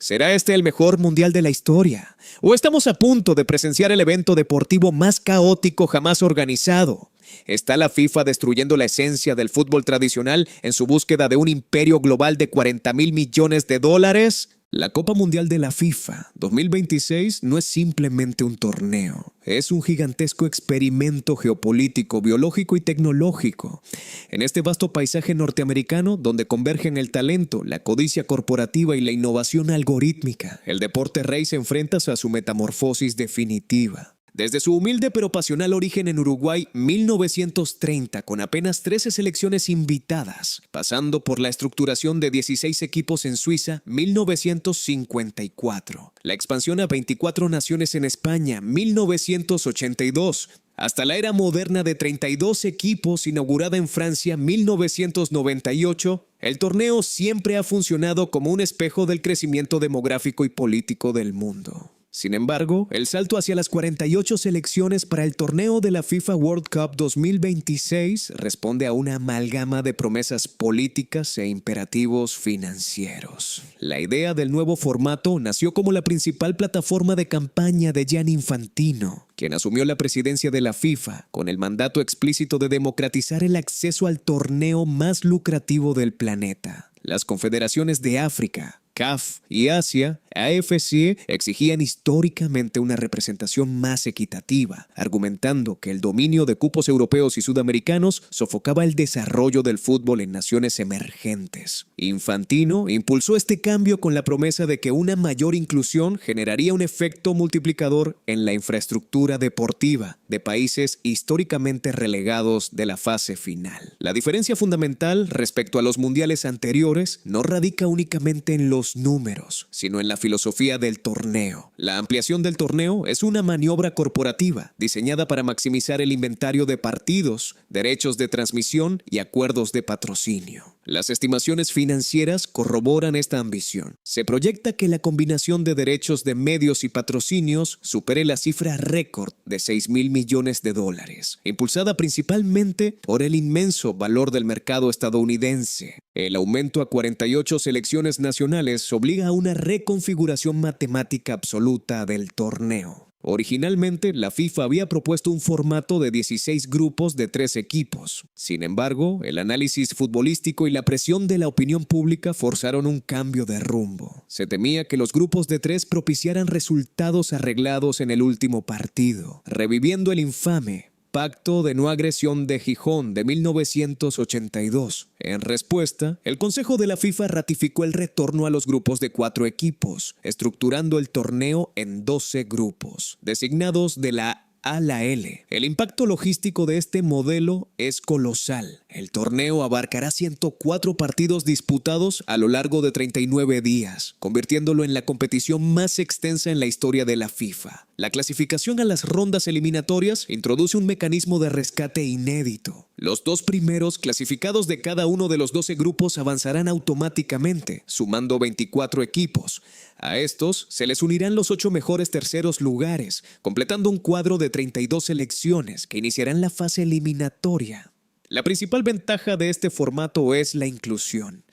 ¿Será este el mejor mundial de la historia? ¿O estamos a punto de presenciar el evento deportivo más caótico jamás organizado? ¿Está la FIFA destruyendo la esencia del fútbol tradicional en su búsqueda de un imperio global de 40.000 millones de dólares? La Copa Mundial de la FIFA 2026 no es simplemente un torneo, es un gigantesco experimento geopolítico, biológico y tecnológico. En este vasto paisaje norteamericano, donde convergen el talento, la codicia corporativa y la innovación algorítmica, el deporte rey se enfrenta a su metamorfosis definitiva. Desde su humilde pero pasional origen en Uruguay, 1930, con apenas 13 selecciones invitadas, pasando por la estructuración de 16 equipos en Suiza, 1954, la expansión a 24 naciones en España, 1982, hasta la era moderna de 32 equipos inaugurada en Francia, 1998, el torneo siempre ha funcionado como un espejo del crecimiento demográfico y político del mundo. Sin embargo, el salto hacia las 48 selecciones para el torneo de la FIFA World Cup 2026 responde a una amalgama de promesas políticas e imperativos financieros. La idea del nuevo formato nació como la principal plataforma de campaña de Gianni Infantino, quien asumió la presidencia de la FIFA con el mandato explícito de democratizar el acceso al torneo más lucrativo del planeta. Las confederaciones de África, CAF y Asia, AFC, exigían históricamente una representación más equitativa, argumentando que el dominio de cupos europeos y sudamericanos sofocaba el desarrollo del fútbol en naciones emergentes. Infantino impulsó este cambio con la promesa de que una mayor inclusión generaría un efecto multiplicador en la infraestructura deportiva de países históricamente relegados de la fase final. La diferencia fundamental respecto a los mundiales anteriores no radica únicamente en los números, sino en la filosofía del torneo. La ampliación del torneo es una maniobra corporativa diseñada para maximizar el inventario de partidos, derechos de transmisión y acuerdos de patrocinio. Las estimaciones financieras corroboran esta ambición. Se proyecta que la combinación de derechos de medios y patrocinios supere la cifra récord de $6.000 millones, impulsada principalmente por el inmenso valor del mercado estadounidense. El aumento a 48 selecciones nacionales obliga a una reconfiguración matemática absoluta del torneo. Originalmente, la FIFA había propuesto un formato de 16 grupos de 3 equipos. Sin embargo, el análisis futbolístico y la presión de la opinión pública forzaron un cambio de rumbo. Se temía que los grupos de 3 propiciaran resultados arreglados en el último partido, reviviendo el infame Pacto de No Agresión de Gijón de 1982. En respuesta, el Consejo de la FIFA ratificó el retorno a los grupos de 4 equipos, estructurando el torneo en 12 grupos, designados de la A a la L. El impacto logístico de este modelo es colosal. El torneo abarcará 104 partidos disputados a lo largo de 39 días, convirtiéndolo en la competición más extensa en la historia de la FIFA. La clasificación a las rondas eliminatorias introduce un mecanismo de rescate inédito. Los 2 primeros clasificados de cada uno de los 12 grupos avanzarán automáticamente, sumando 24 equipos. A estos se les unirán los 8 mejores terceros lugares, completando un cuadro de 32 selecciones que iniciarán la fase eliminatoria. La principal ventaja de este formato es la inclusión.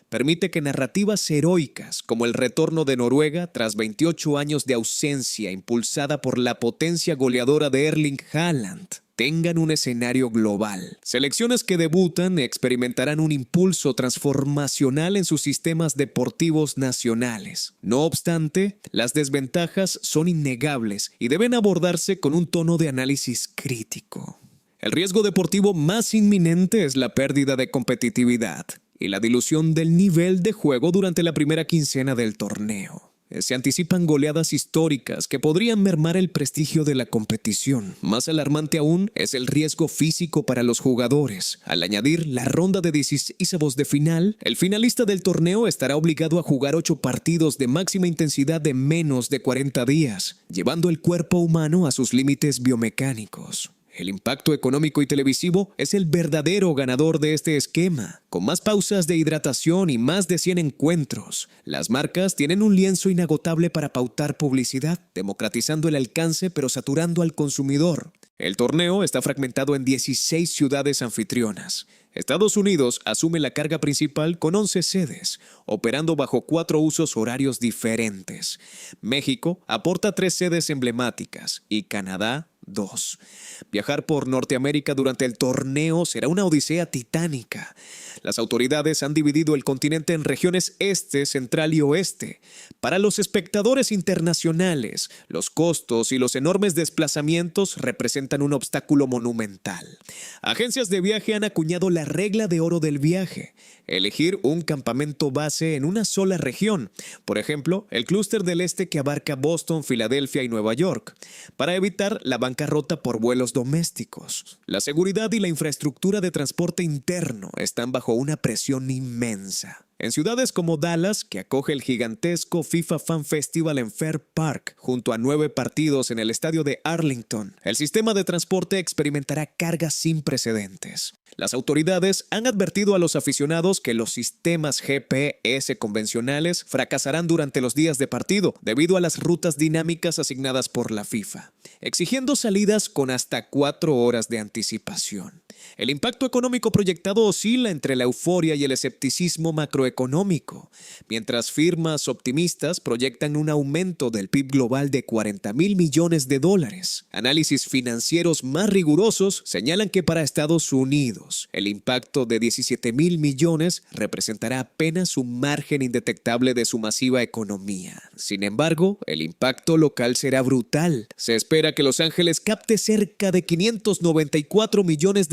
Permite que narrativas heroicas, como el retorno de Noruega tras 28 años de ausencia impulsada por la potencia goleadora de Erling Haaland, tengan un escenario global. Selecciones que debutan experimentarán un impulso transformacional en sus sistemas deportivos nacionales. No obstante, las desventajas son innegables y deben abordarse con un tono de análisis crítico. El riesgo deportivo más inminente es la pérdida de competitividad y la dilución del nivel de juego durante la primera quincena del torneo. Se anticipan goleadas históricas que podrían mermar el prestigio de la competición. Más alarmante aún es el riesgo físico para los jugadores. Al añadir la ronda de 16avos de final, el finalista del torneo estará obligado a jugar 8 partidos de máxima intensidad de menos de 40 días, llevando el cuerpo humano a sus límites biomecánicos. El impacto económico y televisivo es el verdadero ganador de este esquema. Con más pausas de hidratación y más de 100 encuentros, las marcas tienen un lienzo inagotable para pautar publicidad, democratizando el alcance pero saturando al consumidor. El torneo está fragmentado en 16 ciudades anfitrionas. Estados Unidos asume la carga principal con 11 sedes, operando bajo 4 usos horarios diferentes. México aporta 3 sedes emblemáticas y Canadá 2. Viajar por Norteamérica durante el torneo será una odisea titánica. Las autoridades han dividido el continente en regiones este, central y oeste. Para los espectadores internacionales, los costos y los enormes desplazamientos representan un obstáculo monumental. Agencias de viaje han acuñado la regla de oro del viaje: elegir un campamento base en una sola región, por ejemplo, el clúster del este que abarca Boston, Filadelfia y Nueva York, para evitar la bancarrota por vuelos domésticos. La seguridad y la infraestructura de transporte interno están bajo una presión inmensa. En ciudades como Dallas, que acoge el gigantesco FIFA Fan Festival en Fair Park, junto a 9 partidos en el estadio de Arlington, el sistema de transporte experimentará cargas sin precedentes. Las autoridades han advertido a los aficionados que los sistemas GPS convencionales fracasarán durante los días de partido debido a las rutas dinámicas asignadas por la FIFA, exigiendo salidas con hasta 4 horas de anticipación. El impacto económico proyectado oscila entre la euforia y el escepticismo macroeconómico, mientras firmas optimistas proyectan un aumento del PIB global de $40,000 millones. Análisis financieros más rigurosos señalan que para Estados Unidos, el impacto de $17,000 millones representará apenas un margen indetectable de su masiva economía. Sin embargo, el impacto local será brutal. Se espera que Los Ángeles capte cerca de $594 millones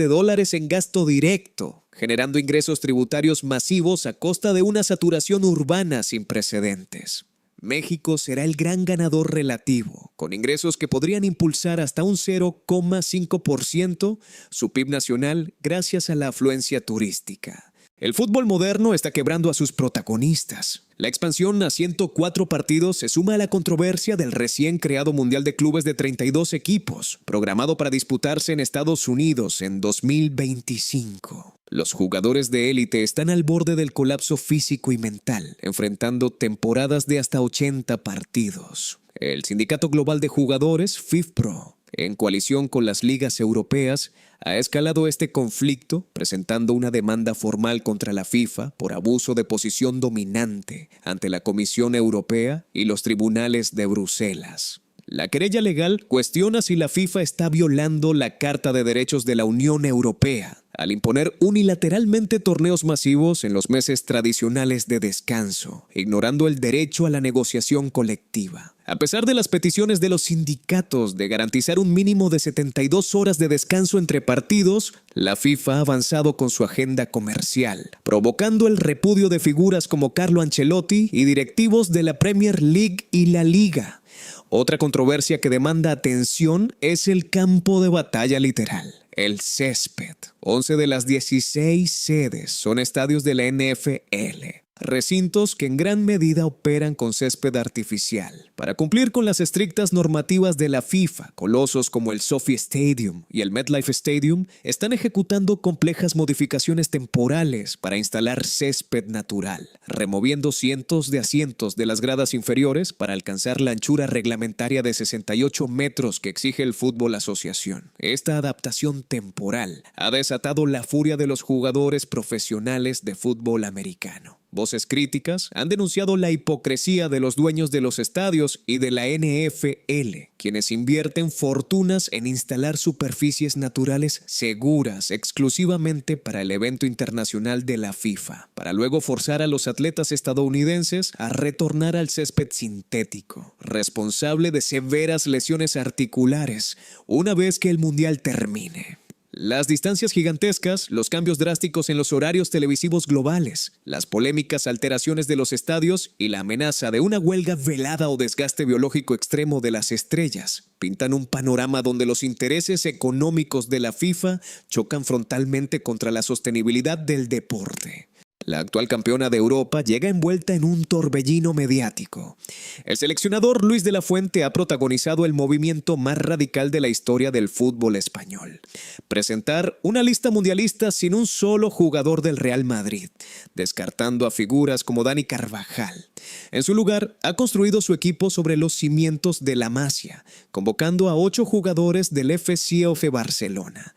en gasto directo, generando ingresos tributarios masivos a costa de una saturación urbana sin precedentes. México será el gran ganador relativo, con ingresos que podrían impulsar hasta un 0,5% su PIB nacional gracias a la afluencia turística. El fútbol moderno está quebrando a sus protagonistas. La expansión a 104 partidos se suma a la controversia del recién creado Mundial de Clubes de 32 equipos, programado para disputarse en Estados Unidos en 2025. Los jugadores de élite están al borde del colapso físico y mental, enfrentando temporadas de hasta 80 partidos. El Sindicato Global de Jugadores, FIFPro, en coalición con las ligas europeas, ha escalado este conflicto presentando una demanda formal contra la FIFA por abuso de posición dominante ante la Comisión Europea y los tribunales de Bruselas. La querella legal cuestiona si la FIFA está violando la Carta de Derechos de la Unión Europea al imponer unilateralmente torneos masivos en los meses tradicionales de descanso, ignorando el derecho a la negociación colectiva. A pesar de las peticiones de los sindicatos de garantizar un mínimo de 72 horas de descanso entre partidos, la FIFA ha avanzado con su agenda comercial, provocando el repudio de figuras como Carlo Ancelotti y directivos de la Premier League y la Liga. Otra controversia que demanda atención es el campo de batalla literal, el césped. 11 de las 16 sedes son estadios de la NFL, recintos que en gran medida operan con césped artificial. Para cumplir con las estrictas normativas de la FIFA, colosos como el SoFi Stadium y el MetLife Stadium están ejecutando complejas modificaciones temporales para instalar césped natural, removiendo cientos de asientos de las gradas inferiores para alcanzar la anchura reglamentaria de 68 metros que exige el Fútbol Asociación. Esta adaptación temporal ha desatado la furia de los jugadores profesionales de fútbol americano. Voces críticas han denunciado la hipocresía de los dueños de los estadios y de la NFL, quienes invierten fortunas en instalar superficies naturales seguras exclusivamente para el evento internacional de la FIFA, para luego forzar a los atletas estadounidenses a retornar al césped sintético, responsable de severas lesiones articulares una vez que el mundial termine. Las distancias gigantescas, los cambios drásticos en los horarios televisivos globales, las polémicas alteraciones de los estadios y la amenaza de una huelga velada o desgaste biológico extremo de las estrellas pintan un panorama donde los intereses económicos de la FIFA chocan frontalmente contra la sostenibilidad del deporte. La actual campeona de Europa llega envuelta en un torbellino mediático. El seleccionador Luis de la Fuente ha protagonizado el movimiento más radical de la historia del fútbol español: presentar una lista mundialista sin un solo jugador del Real Madrid, descartando a figuras como Dani Carvajal. En su lugar, ha construido su equipo sobre los cimientos de la Masia, convocando a 8 jugadores del FC Barcelona: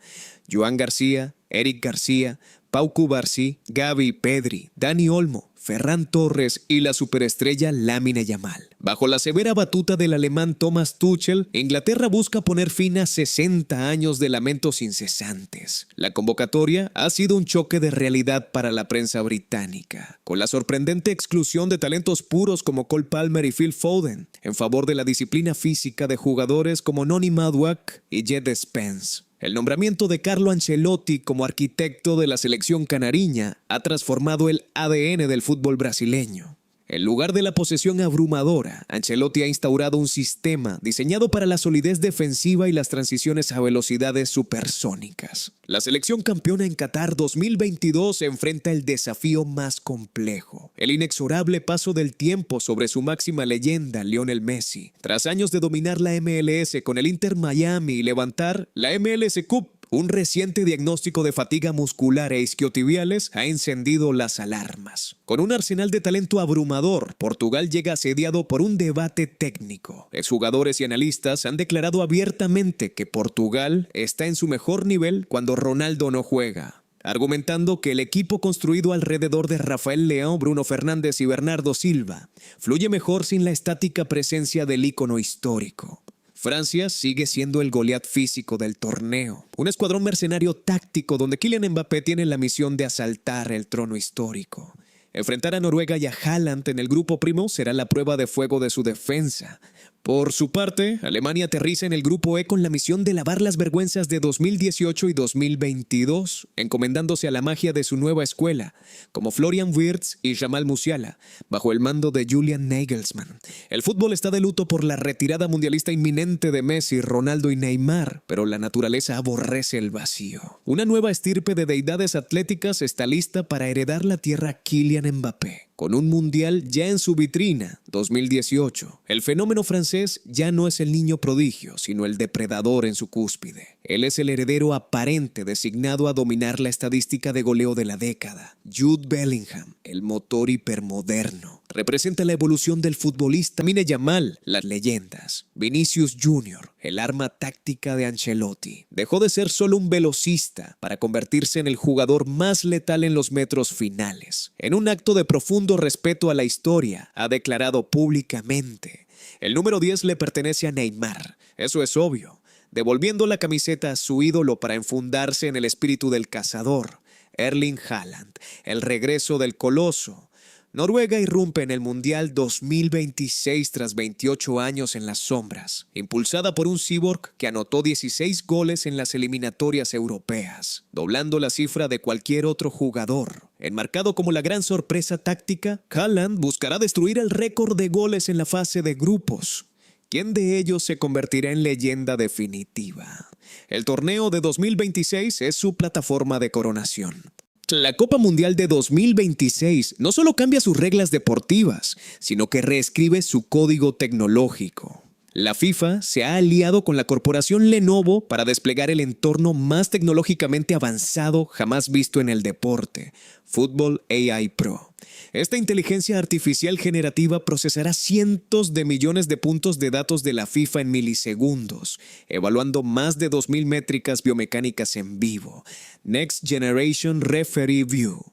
Joan García, Eric García, Pau Cubarsí, Gavi, Pedri, Dani Olmo, Ferran Torres y la superestrella Lamine Yamal. Bajo la severa batuta del alemán Thomas Tuchel, Inglaterra busca poner fin a 60 años de lamentos incesantes. La convocatoria ha sido un choque de realidad para la prensa británica, con la sorprendente exclusión de talentos puros como Cole Palmer y Phil Foden, en favor de la disciplina física de jugadores como Noni Madueke y Jed Spence. El nombramiento de Carlo Ancelotti como arquitecto de la selección canariña ha transformado el ADN del fútbol brasileño. En lugar de la posesión abrumadora, Ancelotti ha instaurado un sistema diseñado para la solidez defensiva y las transiciones a velocidades supersónicas. La selección campeona en Qatar 2022 enfrenta el desafío más complejo, el inexorable paso del tiempo sobre su máxima leyenda, Lionel Messi. Tras años de dominar la MLS con el Inter Miami y levantar la MLS Cup, un reciente diagnóstico de fatiga muscular e isquiotibiales ha encendido las alarmas. Con un arsenal de talento abrumador, Portugal llega asediado por un debate técnico. Exjugadores y analistas han declarado abiertamente que Portugal está en su mejor nivel cuando Ronaldo no juega, argumentando que el equipo construido alrededor de Rafael Leão, Bruno Fernández y Bernardo Silva fluye mejor sin la estática presencia del ícono histórico. Francia sigue siendo el Goliat físico del torneo, un escuadrón mercenario táctico donde Kylian Mbappé tiene la misión de asaltar el trono histórico. Enfrentar a Noruega y a Haaland en el grupo primo será la prueba de fuego de su defensa. Por su parte, Alemania aterriza en el grupo E con la misión de lavar las vergüenzas de 2018 y 2022, encomendándose a la magia de su nueva escuela, como Florian Wirtz y Jamal Musiala, bajo el mando de Julian Nagelsmann. El fútbol está de luto por la retirada mundialista inminente de Messi, Ronaldo y Neymar, pero la naturaleza aborrece el vacío. Una nueva estirpe de deidades atléticas está lista para heredar la tierra a Kylian Mbappé. Con un mundial ya en su vitrina, 2018, el fenómeno francés ya no es el niño prodigio, sino el depredador en su cúspide. Él es el heredero aparente designado a dominar la estadística de goleo de la década. Jude Bellingham, el motor hipermoderno, representa la evolución del futbolista. Lamine Yamal, las leyendas. Vinicius Jr., el arma táctica de Ancelotti. Dejó de ser solo un velocista para convertirse en el jugador más letal en los metros finales. En un acto de profundo respeto a la historia, ha declarado públicamente: el número 10 le pertenece a Neymar, eso es obvio, devolviendo la camiseta a su ídolo para enfundarse en el espíritu del cazador, Erling Haaland, el regreso del coloso. Noruega irrumpe en el Mundial 2026 tras 28 años en las sombras, impulsada por un cyborg que anotó 16 goles en las eliminatorias europeas, doblando la cifra de cualquier otro jugador. Enmarcado como la gran sorpresa táctica, Haaland buscará destruir el récord de goles en la fase de grupos. ¿Quién de ellos se convertirá en leyenda definitiva? El torneo de 2026 es su plataforma de coronación. La Copa Mundial de 2026 no solo cambia sus reglas deportivas, sino que reescribe su código tecnológico. La FIFA se ha aliado con la corporación Lenovo para desplegar el entorno más tecnológicamente avanzado jamás visto en el deporte, Football AI Pro. Esta inteligencia artificial generativa procesará cientos de millones de puntos de datos de la FIFA en milisegundos, evaluando más de 2.000 métricas biomecánicas en vivo. Next Generation Referee View.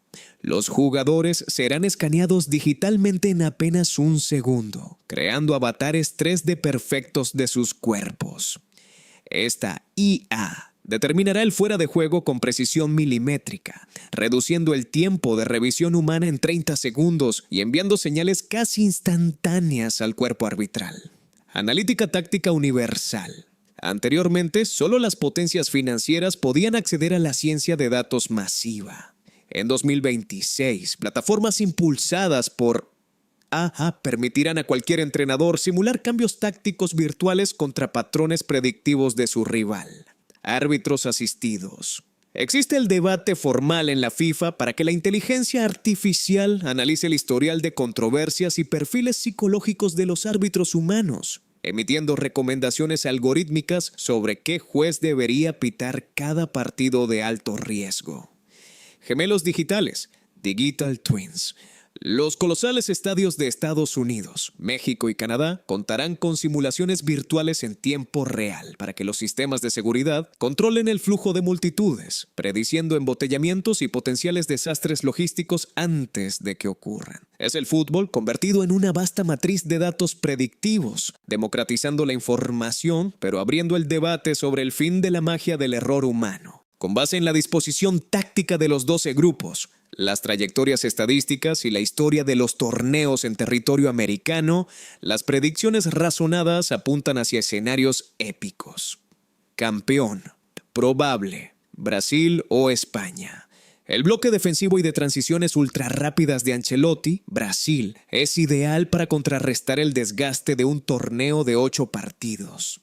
Los jugadores serán escaneados digitalmente en apenas un segundo, creando avatares 3D perfectos de sus cuerpos. Esta IA determinará el fuera de juego con precisión milimétrica, reduciendo el tiempo de revisión humana en 30 segundos y enviando señales casi instantáneas al cuerpo arbitral. Analítica táctica universal. Anteriormente, solo las potencias financieras podían acceder a la ciencia de datos masiva. En 2026, plataformas impulsadas por IA permitirán a cualquier entrenador simular cambios tácticos virtuales contra patrones predictivos de su rival. Árbitros asistidos. Existe el debate formal en la FIFA para que la inteligencia artificial analice el historial de controversias y perfiles psicológicos de los árbitros humanos, emitiendo recomendaciones algorítmicas sobre qué juez debería pitar cada partido de alto riesgo. Gemelos digitales, Digital Twins. Los colosales estadios de Estados Unidos, México y Canadá contarán con simulaciones virtuales en tiempo real para que los sistemas de seguridad controlen el flujo de multitudes, prediciendo embotellamientos y potenciales desastres logísticos antes de que ocurran. Es el fútbol convertido en una vasta matriz de datos predictivos, democratizando la información, pero abriendo el debate sobre el fin de la magia del error humano. Con base en la disposición táctica de los 12 grupos, las trayectorias estadísticas y la historia de los torneos en territorio americano, las predicciones razonadas apuntan hacia escenarios épicos. Campeón, probable, Brasil o España. El bloque defensivo y de transiciones ultrarrápidas de Ancelotti, Brasil, es ideal para contrarrestar el desgaste de un torneo de 8 partidos.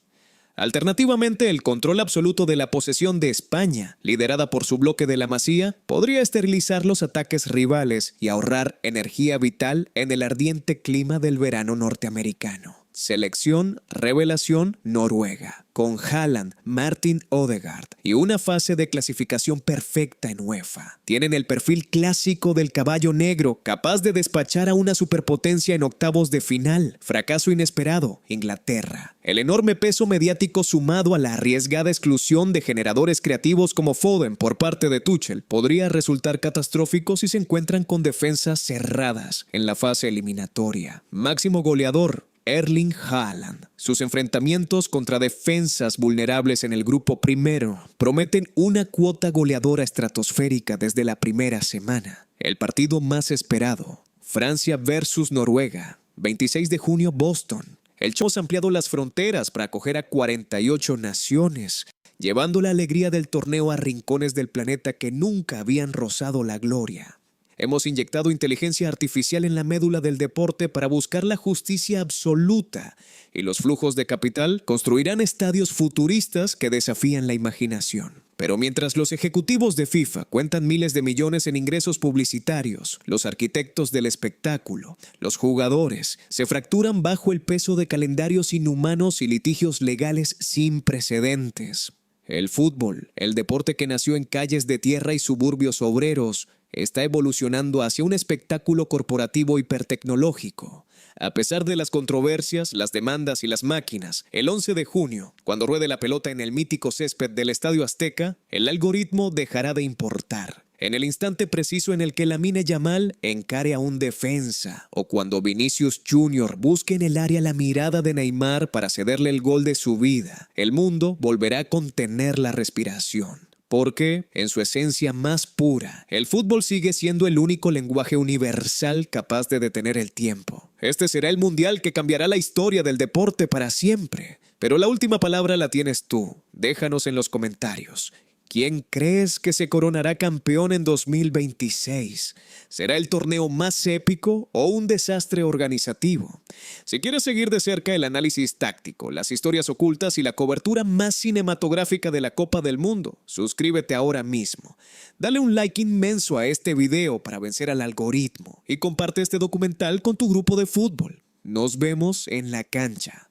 Alternativamente, el control absoluto de la posesión de España, liderada por su bloque de la Masía, podría esterilizar los ataques rivales y ahorrar energía vital en el ardiente clima del verano norteamericano. Selección revelación Noruega, con Haaland, Martin Odegaard y una fase de clasificación perfecta en UEFA. Tienen el perfil clásico del caballo negro, capaz de despachar a una superpotencia en octavos de final. Fracaso inesperado, Inglaterra. El enorme peso mediático sumado a la arriesgada exclusión de generadores creativos como Foden por parte de Tuchel podría resultar catastrófico si se encuentran con defensas cerradas en la fase eliminatoria. Máximo goleador, Erling Haaland. Sus enfrentamientos contra defensas vulnerables en el grupo primero prometen una cuota goleadora estratosférica desde la primera semana. El partido más esperado, Francia versus Noruega, 26 de junio, Boston. El show ha ampliado las fronteras para acoger a 48 naciones, llevando la alegría del torneo a rincones del planeta que nunca habían rozado la gloria. Hemos inyectado inteligencia artificial en la médula del deporte para buscar la justicia absoluta, y los flujos de capital construirán estadios futuristas que desafían la imaginación. Pero mientras los ejecutivos de FIFA cuentan miles de millones en ingresos publicitarios, los arquitectos del espectáculo, los jugadores, se fracturan bajo el peso de calendarios inhumanos y litigios legales sin precedentes. El fútbol, el deporte que nació en calles de tierra y suburbios obreros, está evolucionando hacia un espectáculo corporativo hipertecnológico. A pesar de las controversias, las demandas y las máquinas, el 11 de junio, cuando ruede la pelota en el mítico césped del Estadio Azteca, el algoritmo dejará de importar. En el instante preciso en el que Lamine Yamal encare a un defensa, o cuando Vinicius Jr. busque en el área la mirada de Neymar para cederle el gol de su vida, el mundo volverá a contener la respiración. Porque, en su esencia más pura, el fútbol sigue siendo el único lenguaje universal capaz de detener el tiempo. Este será el mundial que cambiará la historia del deporte para siempre. Pero la última palabra la tienes tú. Déjanos en los comentarios. ¿Quién crees que se coronará campeón en 2026? ¿Será el torneo más épico o un desastre organizativo? Si quieres seguir de cerca el análisis táctico, las historias ocultas y la cobertura más cinematográfica de la Copa del Mundo, suscríbete ahora mismo. Dale un like inmenso a este video para vencer al algoritmo y comparte este documental con tu grupo de fútbol. Nos vemos en la cancha.